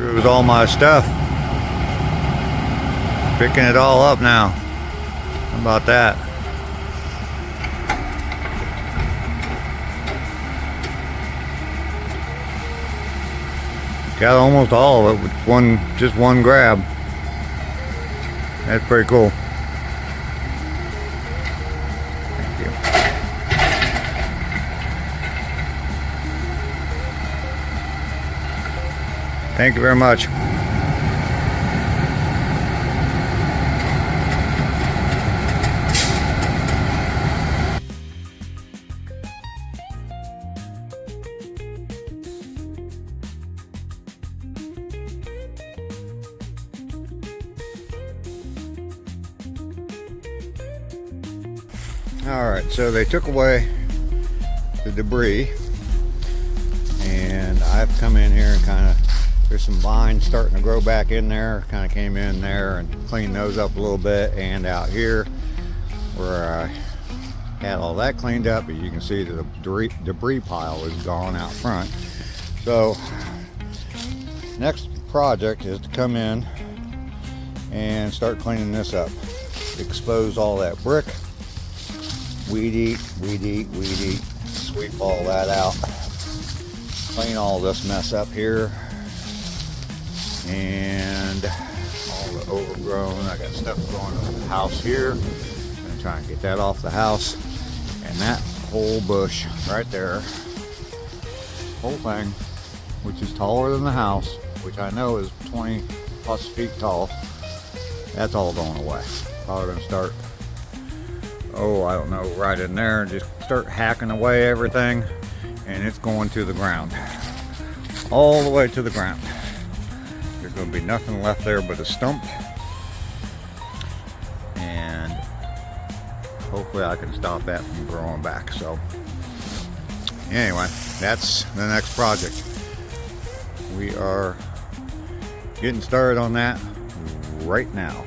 through with all my stuff. Picking it all up now. How about that? Got almost all of it with just one grab. That's pretty cool. Thank you. Thank you very much. Alright, so they took away the debris, and I've come in here and kind of, there's some vines starting to grow back in there. Kind of came in there and cleaned those up a little bit, and out here where I had all that cleaned up, as you can see the debris pile is gone out front. So next project is to come in and start cleaning this up, expose all that brick, weed eat, sweep all that out, clean all this mess up here, and all the overgrown. I got stuff going on the house here. I'm gonna try and get that off the house, and that whole bush right there, whole thing, which is taller than the house, which I know is 20 plus feet tall, that's all going away. Probably gonna start, oh, I don't know, right in there and just start hacking away everything, and it's going to the ground, all the way to the ground. There's going to be nothing left there but a stump, and hopefully I can stop that from growing back. So anyway, that's the next project. We are getting started on that right now.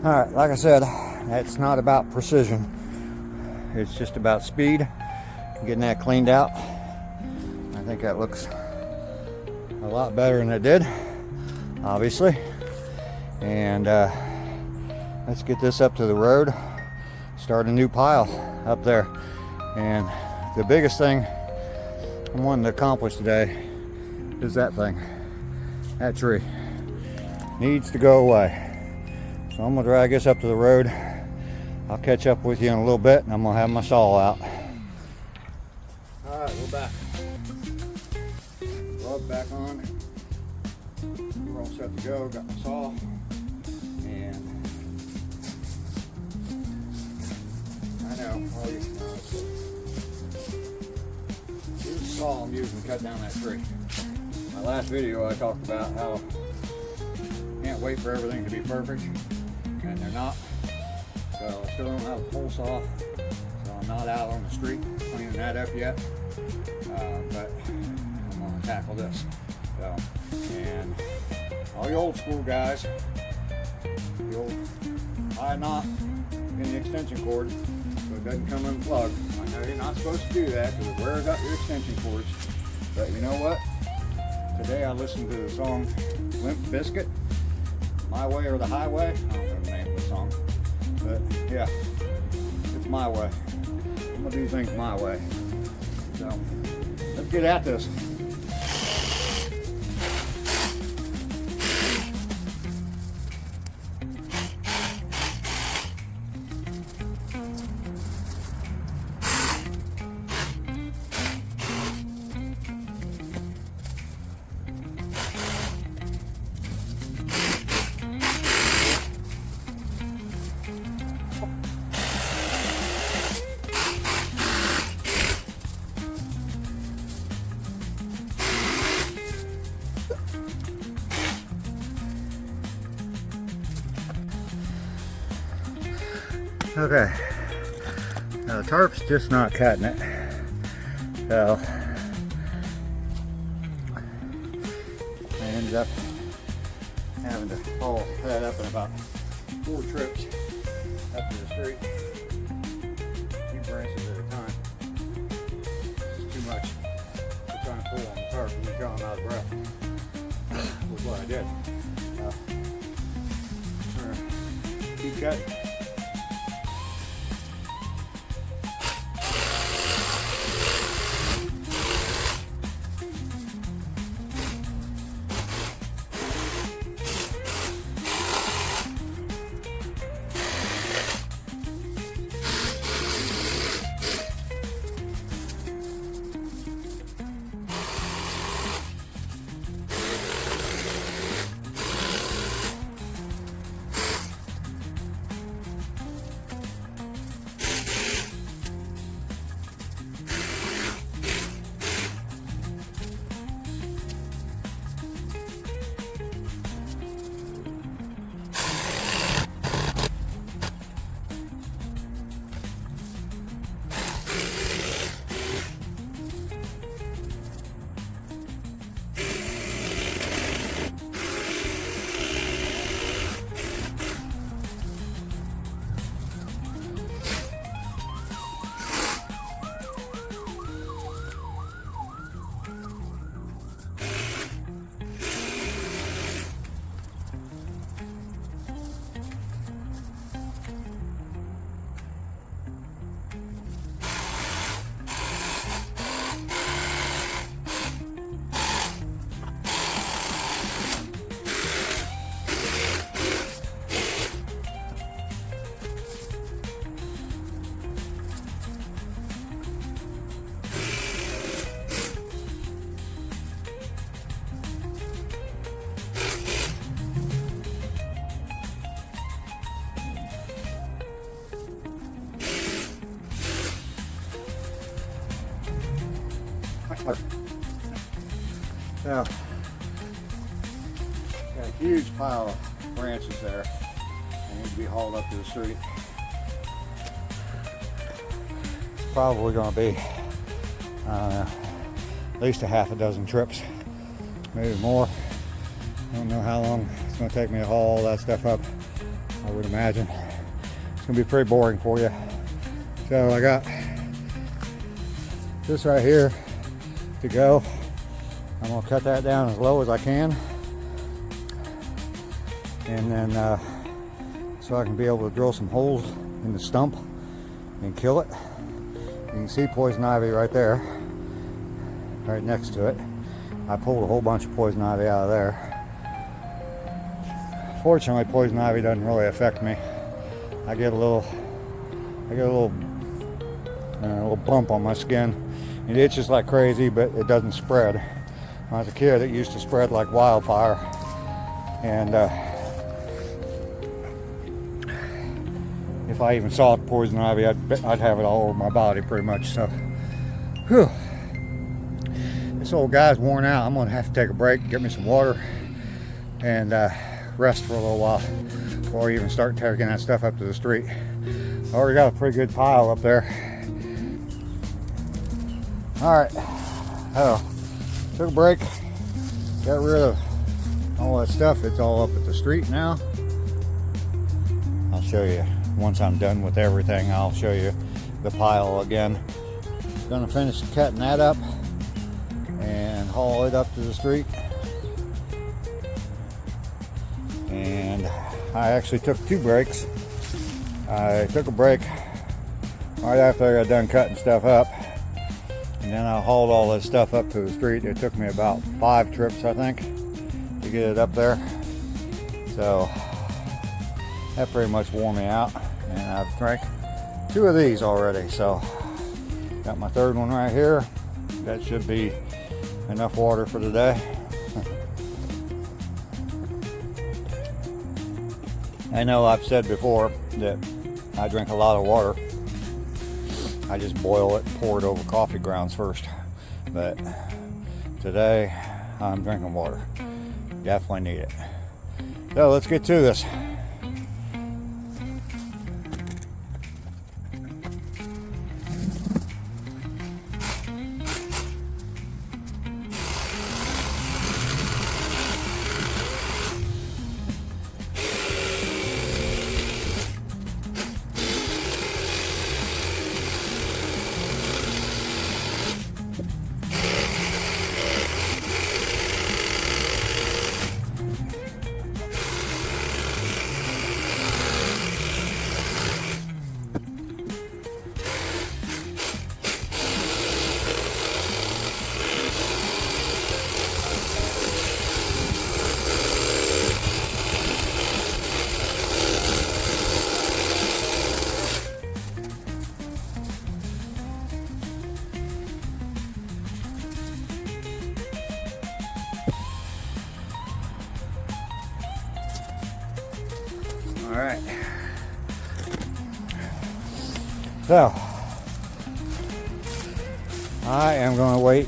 Alright, like I said, it's not about precision. It's just about speed, getting that cleaned out. I think that looks a lot better than it did, obviously. And let's get this up to the road, start a new pile up there. And the biggest thing I'm wanting to accomplish today is that thing. That tree needs to go away. So I'm gonna drag this up to the road. I'll catch up with you in a little bit, and I'm gonna have my saw out. All right, we're back. Glove back on. We're all set to go. Got my saw, and I know all you this is the saw I'm using to cut down that tree. My last video, I talked about how I can't wait for everything to be perfect, and they're not. So I still don't have a pole saw, so I'm not out on the street cleaning that up yet. But I'm gonna tackle this. So, and all you old school guys, the old tie knot in the extension cord so it doesn't come unplugged. I know you're not supposed to do that because it wears out your extension cords. But you know what? Today I listened to the song Limp Bizkit, My Way or the Highway. I don't know the name of the song. But yeah, it's my way. I'm gonna do things my way. So let's get at this. Okay, now the tarp's just not cutting it, so I ended up having to haul that up in about 4 trips up to the street, 2 branches at a time. It's too much to try and pull on the tarp until I'm out of breath, was what I did. Keep cutting. So, got a huge pile of branches there. They need to be hauled up to the street. It's probably going to be at least a half a dozen trips, maybe more. I don't know how long it's going to take me to haul all that stuff up. I would imagine it's going to be pretty boring for you. So I got this right here to go. I'm going to cut that down as low as I can, and then so I can be able to drill some holes in the stump and kill it. You can see poison ivy right there. right next to it. I pulled a whole bunch of poison ivy out of there. Fortunately, poison ivy doesn't really affect me. I get a little bump on my skin. It itches like crazy, but it doesn't spread. When I was a kid, it used to spread like wildfire, and if I even saw poison ivy, I'd have it all over my body pretty much. So, whew. This old guy's worn out. I'm gonna have to take a break, get me some water, and rest for a little while before I even start taking that stuff up to the street. I already got a pretty good pile up there. Alright, took a break, got rid of all that stuff. It's all up at the street now. I'll show you once I'm done with everything. I'll show you the pile again. Gonna finish cutting that up and haul it up to the street. And I actually took 2 breaks. I took a break right after I got done cutting stuff up, and then I hauled all this stuff up to the street. It took me about 5 trips, I think, to get it up there. So that pretty much wore me out, and I've drank 2 of these already. So got my 3rd one right here. That should be enough water for today. I know I've said before that I drink a lot of water. I just boil it, pour it over coffee grounds first. But today I'm drinking water. Definitely need it. So let's get to this. All right. So I am going to wait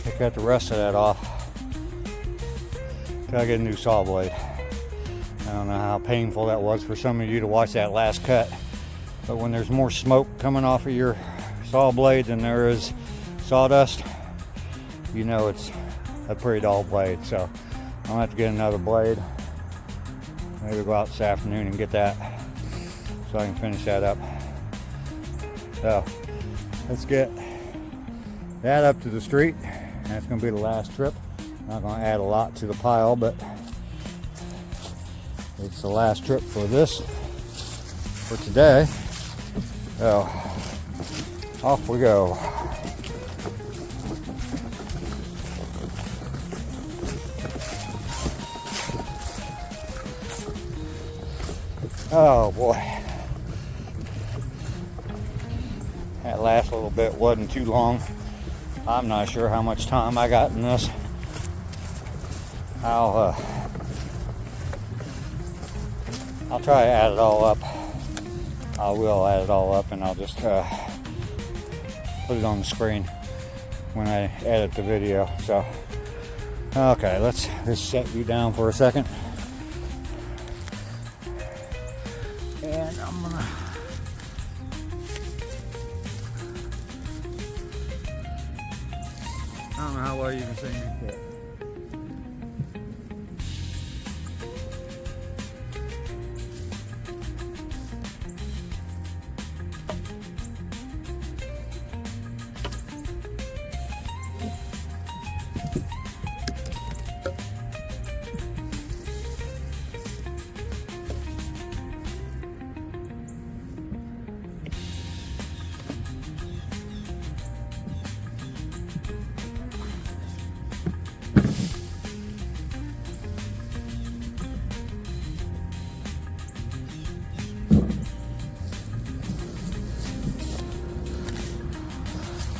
to cut the rest of that off till I get a new saw blade. I don't know how painful that was for some of you to watch that last cut, but when there's more smoke coming off of your saw blade than there is sawdust, you know it's a pretty dull blade. So I'm gonna have to get another blade. Maybe go out this afternoon and get that so I can finish that up. So let's get that up to the street. That's going to be the last trip. Not going to add a lot to the pile, but it's the last trip for this, for today. So off we go. Oh boy, that last little bit wasn't too long. I'm not sure how much time I got in this. I'll try to add it all up. I will add it all up, and I'll just put it on the screen when I edit the video. So okay, let's just set you down for a second. And I'm gonna I don't know how well you can see me, but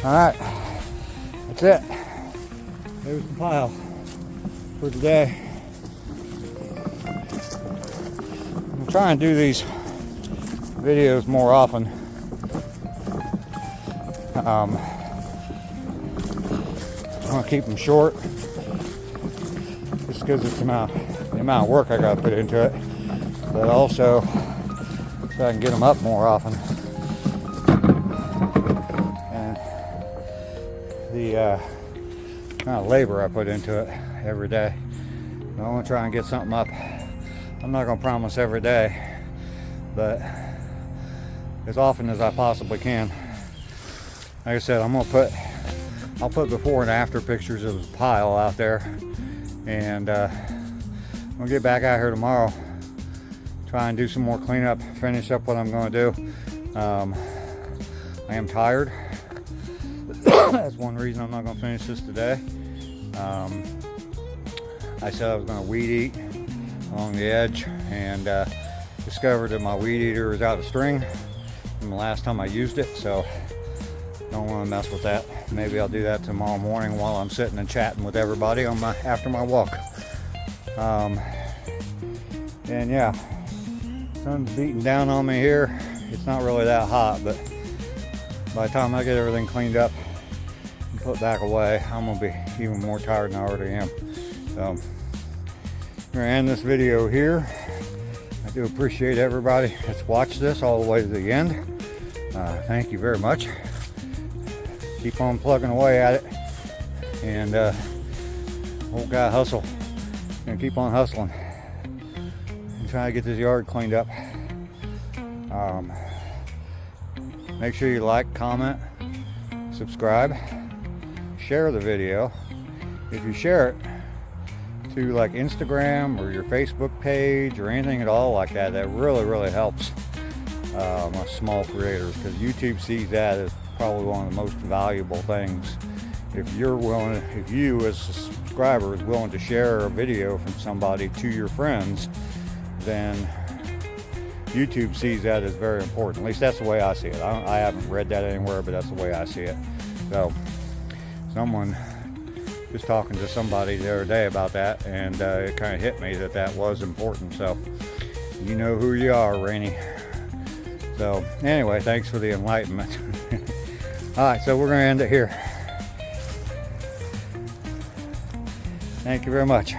All right, that's it. There's the pile for today. I'm trying to do these videos more often. I'm gonna keep them short, just because it's the amount of work I gotta put into it, but also so I can get them up more often. And the kind of labor I put into it every day. I want to try and get something up. I'm not going to promise every day, but as often as I possibly can. Like I said, I'll put before and after pictures of the pile out there, and I'm gonna get back out here tomorrow, try and do some more cleanup, finish up what I'm going to do. I am tired. That's one reason I'm not going to finish this today. I said I was going to weed eat along the edge, and discovered that my weed eater is out of string from the last time I used it, so don't want to mess with that. Maybe I'll do that tomorrow morning while I'm sitting and chatting with everybody on after my walk. And yeah, sun's beating down on me here. It's not really that hot, but by the time I get everything cleaned up and put back away, I'm gonna be even more tired than I already am. So I'm gonna end this video here. I do appreciate everybody that's watched this all the way to the end. Thank you very much. Keep on plugging away at it, and old guy hustle. Gonna keep on hustling and try to get this yard cleaned up. Make sure you like, comment, subscribe, share the video. If you share it to like Instagram or your Facebook page or anything at all like that, that really helps my small creators, because YouTube sees that as probably one of the most valuable things. If you as a subscriber is willing to share a video from somebody to your friends, then YouTube sees that as very important. At least that's the way I see it. I haven't read that anywhere, but that's the way I see it. So someone just talking to somebody the other day about that, and it kind of hit me that that was important. So you know who you are, Rainey. So anyway, thanks for the enlightenment. All right, so we're going to end it here. Thank you very much.